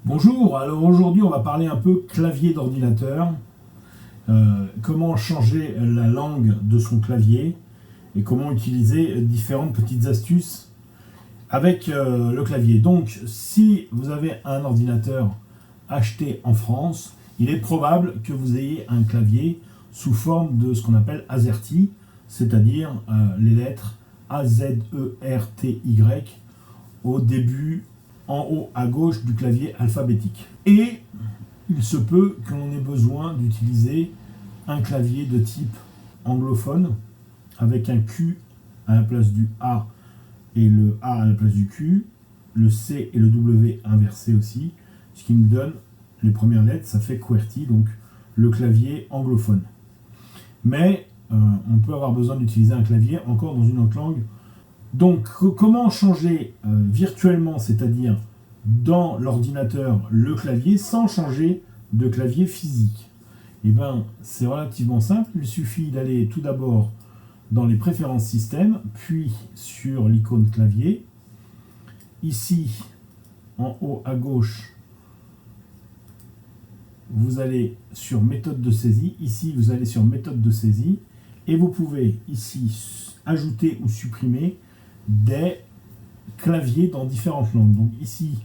Bonjour, alors aujourd'hui on va parler un peu clavier d'ordinateur, comment changer la langue de son clavier et comment utiliser différentes petites astuces avec le clavier. Donc si vous avez un ordinateur acheté en France, il est probable que vous ayez un clavier sous forme de ce qu'on appelle AZERTY, c'est-à-dire les lettres AZERTY au début en haut à gauche du clavier alphabétique. Et il se peut que l'on ait besoin d'utiliser un clavier de type anglophone avec un Q à la place du A et le A à la place du Q, le C et le W inversés aussi, ce qui nous donne les premières lettres, ça fait QWERTY, donc le clavier anglophone. Mais on peut avoir besoin d'utiliser un clavier encore dans une autre langue. Donc, comment changer virtuellement, c'est-à-dire dans l'ordinateur, le clavier, sans changer de clavier physique? Eh bien, c'est relativement simple. Il suffit d'aller tout d'abord dans les préférences système, puis sur l'icône clavier. Ici, en haut à gauche, vous allez sur méthode de saisie. Ici, vous allez sur méthode de saisie. Et vous pouvez ici ajouter ou supprimer des claviers dans différentes langues. Donc ici,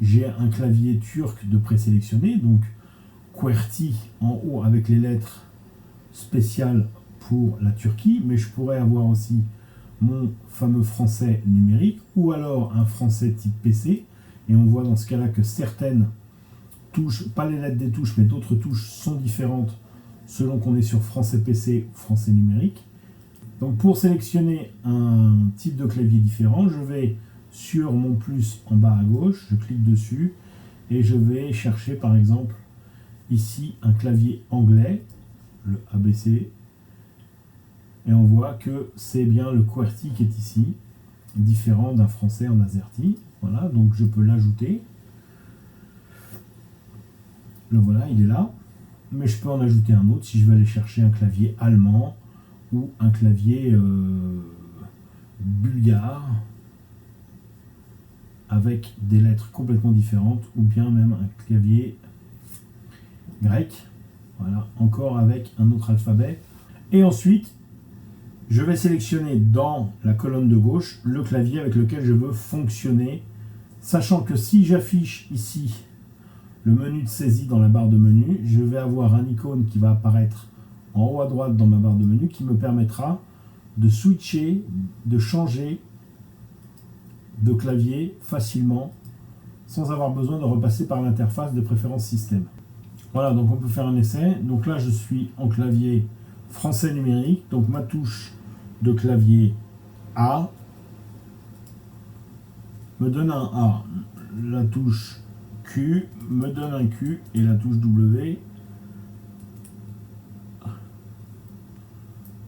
j'ai un clavier turc de présélectionné, donc QWERTY en haut avec les lettres spéciales pour la Turquie, mais je pourrais avoir aussi mon fameux français numérique, ou alors un français type PC, et on voit dans ce cas-là que certaines touches, pas les lettres des touches, mais d'autres touches sont différentes selon qu'on est sur français PC ou français numérique. Donc pour sélectionner un type de clavier différent, je vais sur mon plus en bas à gauche, je clique dessus et je vais chercher par exemple ici un clavier anglais, le ABC, et on voit que c'est bien le QWERTY qui est ici, différent d'un français en AZERTY. Voilà, donc je peux l'ajouter. Le voilà, il est là. Mais je peux en ajouter un autre si je veux aller chercher un clavier allemand ou un clavier bulgare avec des lettres complètement différentes, ou bien même un clavier grec, voilà, encore avec un autre alphabet. Et ensuite, je vais sélectionner dans la colonne de gauche le clavier avec lequel je veux fonctionner, sachant que si j'affiche ici le menu de saisie dans la barre de menu, je vais avoir un icône qui va apparaître en haut à droite dans ma barre de menu qui me permettra de switcher, de changer de clavier facilement sans avoir besoin de repasser par l'interface de préférence système. Voilà, donc on peut faire un essai. Donc là, je suis en clavier français numérique, donc ma touche de clavier A me donne un A. La touche Q me donne un Q et la touche W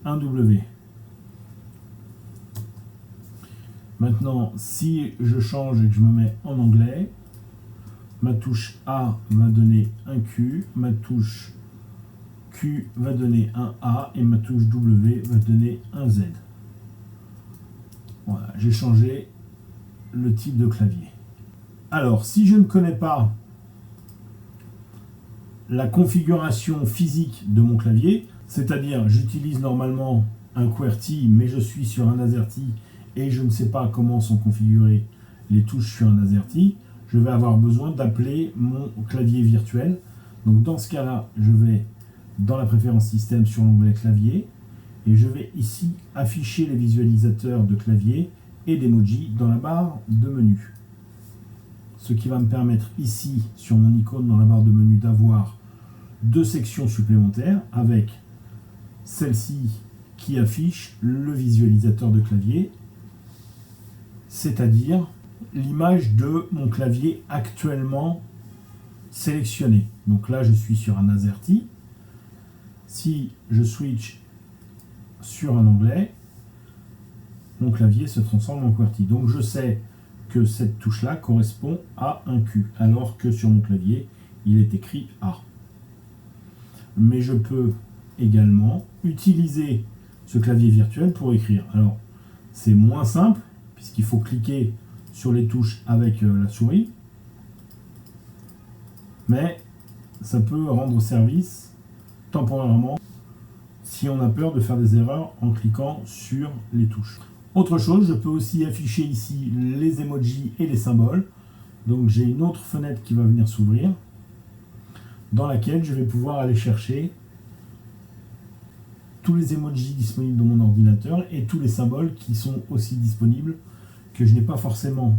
un W. Maintenant, si je change et que je me mets en anglais, ma touche A va donner un Q, ma touche Q va donner un A et ma touche W va donner un Z. Voilà, j'ai changé le type de clavier. Alors, si je ne connais pas la configuration physique de mon clavier, c'est-à-dire j'utilise normalement un QWERTY, mais je suis sur un AZERTY et je ne sais pas comment sont configurées les touches sur un AZERTY, je vais avoir besoin d'appeler mon clavier virtuel. Donc dans ce cas-là, je vais dans la préférence système sur l'onglet clavier et je vais ici afficher les visualisateurs de clavier et d'emoji dans la barre de menu. Ce qui va me permettre ici, sur mon icône dans la barre de menu, d'avoir deux sections supplémentaires avec celle-ci qui affiche le visualisateur de clavier, c'est-à-dire l'image de mon clavier actuellement sélectionné. Donc là, je suis sur un AZERTY. Si je switch sur un anglais, mon clavier se transforme en QWERTY. Donc je sais que cette touche-là correspond à un Q, alors que sur mon clavier, il est écrit A. Mais je peux également utiliser ce clavier virtuel pour écrire. Alors, c'est moins simple, puisqu'il faut cliquer sur les touches avec la souris. mais ça peut rendre service temporairement si on a peur de faire des erreurs en cliquant sur les touches. Autre chose, je peux aussi afficher ici les emojis et les symboles. Donc j'ai une autre fenêtre qui va venir s'ouvrir, dans laquelle je vais pouvoir aller chercher tous les emojis disponibles dans mon ordinateur et tous les symboles qui sont aussi disponibles, que je n'ai pas forcément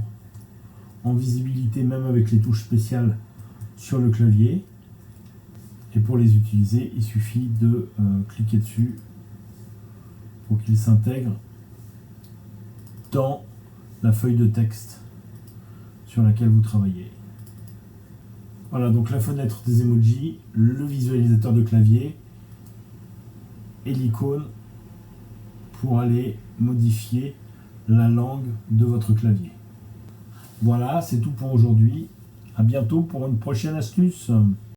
en visibilité même avec les touches spéciales sur le clavier. Et pour les utiliser, il suffit de cliquer dessus pour qu'ils s'intègrent dans la feuille de texte sur laquelle vous travaillez. Voilà, donc la fenêtre des emojis, le visualisateur de clavier et l'icône pour aller modifier la langue de votre clavier. Voilà, c'est tout pour aujourd'hui. À bientôt pour une prochaine astuce.